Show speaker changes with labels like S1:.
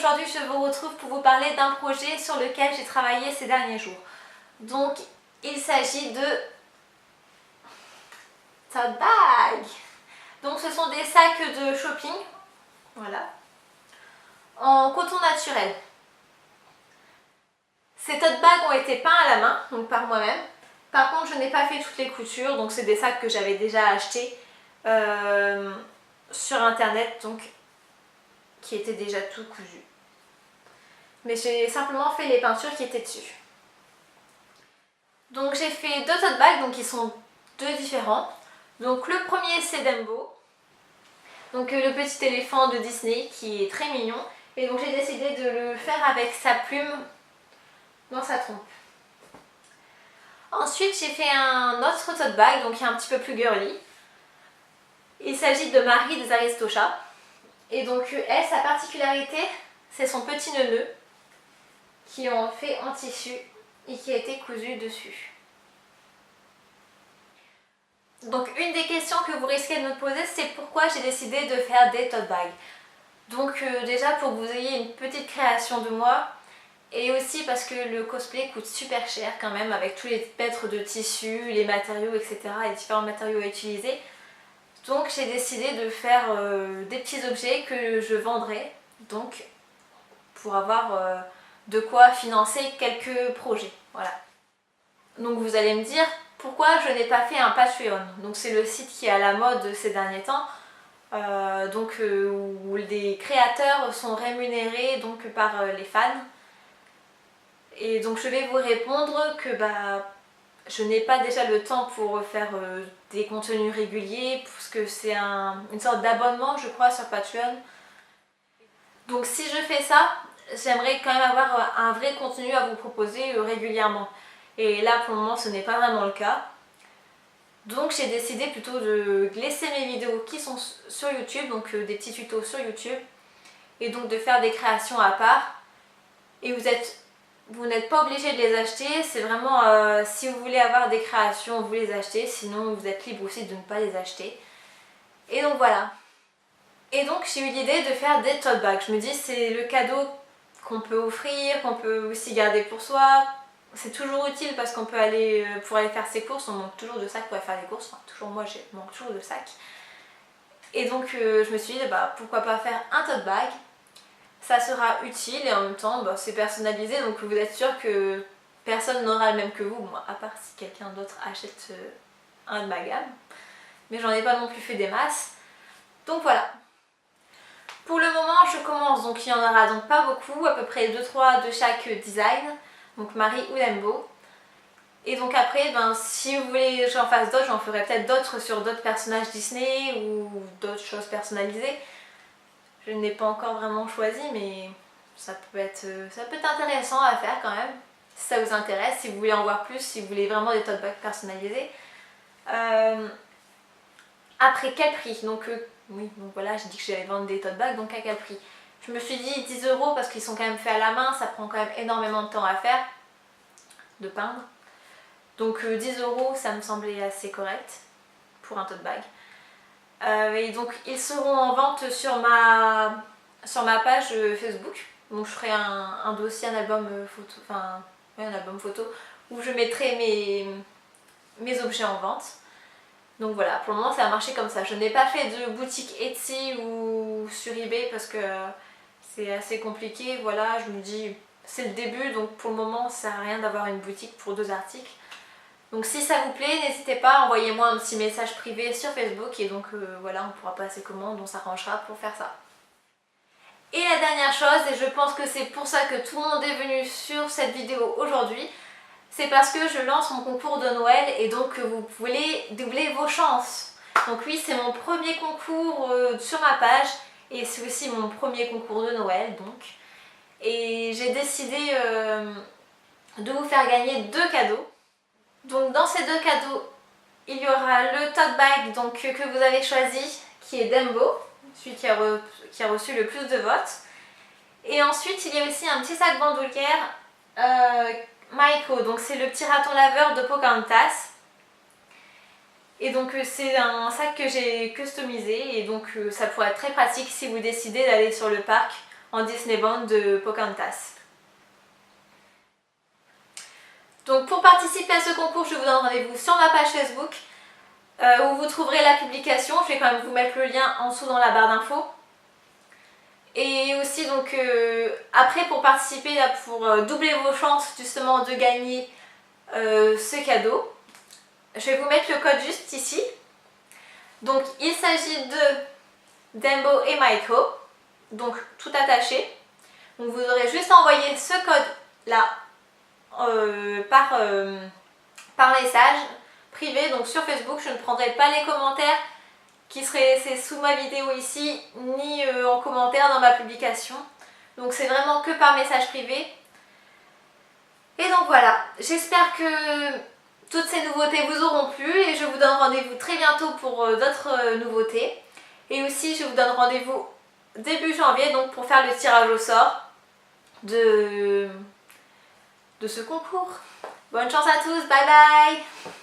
S1: aujourd'hui je vous retrouve pour vous parler d'un projet sur lequel j'ai travaillé ces derniers jours. Donc il s'agit de tote bag. Donc ce sont des sacs de shopping, voilà, en coton naturel. Ces tote bags ont été peints à la main, donc par moi-même. Par contre je n'ai pas fait toutes les coutures, donc c'est des sacs que j'avais déjà achetés sur internet, donc qui étaient déjà tout cousus. Mais j'ai simplement fait les peintures qui étaient dessus. Donc j'ai fait deux tote bags, donc ils sont deux différents. Donc le premier c'est Dumbo, donc le petit éléphant de Disney qui est très mignon. Et donc j'ai décidé de le faire avec sa plume dans sa trompe. Ensuite j'ai fait un autre tote bag, donc qui est un petit peu plus girly. Il s'agit de Marie des Aristochats. Et donc elle, sa particularité, c'est son petit nœud qui ont fait en tissu et qui a été cousu dessus. Donc une des questions que vous risquez de me poser, c'est pourquoi j'ai décidé de faire des tote bags. Donc déjà pour que vous ayez une petite création de moi, et aussi parce que le cosplay coûte super cher quand même, avec tous les mètres de tissu, les matériaux, etc., les différents matériaux à utiliser. Donc j'ai décidé de faire des petits objets que je vendrai, donc pour avoir de quoi financer quelques projets. Voilà. Donc vous allez me dire pourquoi je n'ai pas fait un Patreon. Donc c'est le site qui est à la mode ces derniers temps, où les créateurs sont rémunérés donc, par les fans. Et donc je vais vous répondre que je n'ai pas déjà le temps pour faire des contenus réguliers, parce que c'est une sorte d'abonnement je crois sur Patreon. Donc si je fais ça, j'aimerais quand même avoir un vrai contenu à vous proposer régulièrement. Et là pour le moment ce n'est pas vraiment le cas. Donc j'ai décidé plutôt de laisser mes vidéos qui sont sur YouTube, donc des petits tutos sur YouTube, et donc de faire des créations à part. Et vous n'êtes pas obligé de les acheter, c'est vraiment si vous voulez avoir des créations, vous les achetez, sinon vous êtes libre aussi de ne pas les acheter. Et donc voilà. Et donc j'ai eu l'idée de faire des tote bags. Je me dis c'est le cadeau qu'on peut offrir, qu'on peut aussi garder pour soi. C'est toujours utile parce qu'on peut aller, pour aller faire ses courses, on manque toujours de sacs pour aller faire des courses. Enfin toujours moi je manque toujours de sacs. Et donc je me suis dit pourquoi pas faire un tote bag. Ça sera utile et en même temps c'est personnalisé, donc vous êtes sûr que personne n'aura le même que vous, moi, à part si quelqu'un d'autre achète un de ma gamme. Mais j'en ai pas non plus fait des masses. Donc voilà. Pour le moment je commence, donc il n'y en aura donc pas beaucoup, à peu près 2-3 de chaque design, donc Marie ou Dumbo. Et donc après, si vous voulez que j'en fasse d'autres, j'en ferai peut-être d'autres sur d'autres personnages Disney ou d'autres choses personnalisées. Je n'ai pas encore vraiment choisi, mais ça peut être intéressant à faire quand même, si ça vous intéresse, si vous voulez en voir plus, si vous voulez vraiment des tote bags personnalisés. Après, quel prix? Donc oui, donc voilà, j'ai dit que j'allais vendre des tote bags, donc à quel prix? Je me suis dit 10 € parce qu'ils sont quand même faits à la main, ça prend quand même énormément de temps à faire, de peindre. Donc 10 € ça me semblait assez correct pour un tote bag. Et donc ils seront en vente sur ma page Facebook. Donc je ferai un dossier, un album photo, un album photo où je mettrai mes objets en vente. Donc voilà, pour le moment ça a marché comme ça. Je n'ai pas fait de boutique Etsy ou sur eBay parce que c'est assez compliqué. Voilà, je me dis c'est le début, donc pour le moment ça sert à rien d'avoir une boutique pour 2 articles. Donc si ça vous plaît, n'hésitez pas, envoyez-moi un petit message privé sur Facebook et donc voilà, on pourra passer commande, on s'arrangera pour faire ça. Et la dernière chose, et je pense que c'est pour ça que tout le monde est venu sur cette vidéo aujourd'hui, c'est parce que je lance mon concours de Noël et donc vous pouvez doubler vos chances. Donc oui, c'est mon premier concours sur ma page et c'est aussi mon premier concours de Noël donc. Et j'ai décidé de vous faire gagner 2 cadeaux. Donc dans ces 2 cadeaux, il y aura le tote bag donc, que vous avez choisi, qui est Dumbo, celui qui a reçu le plus de votes. Et ensuite il y a aussi un petit sac bandoulière Maiko, donc c'est le petit raton laveur de Pocahontas. Et donc c'est un sac que j'ai customisé et donc ça pourrait être très pratique si vous décidez d'aller sur le parc en Disney Bond de Pocahontas. Donc pour participer à ce concours, je vous donne rendez-vous sur ma page Facebook où vous trouverez la publication. Je vais quand même vous mettre le lien en dessous dans la barre d'infos. Et aussi donc après pour participer, là, pour doubler vos chances justement de gagner ce cadeau, je vais vous mettre le code juste ici. Donc il s'agit de Dembo et Maiko, donc tout attaché. Donc vous aurez juste à envoyer ce code là par message privé, donc sur Facebook. Je ne prendrai pas les commentaires qui seraient laissés sous ma vidéo ici, ni en commentaire dans ma publication. Donc c'est vraiment que par message privé. Et donc voilà, j'espère que toutes ces nouveautés vous auront plu et je vous donne rendez-vous très bientôt pour d'autres nouveautés. Et aussi je vous donne rendez-vous début janvier donc pour faire le tirage au sort de ce concours. Bonne chance à tous, bye bye!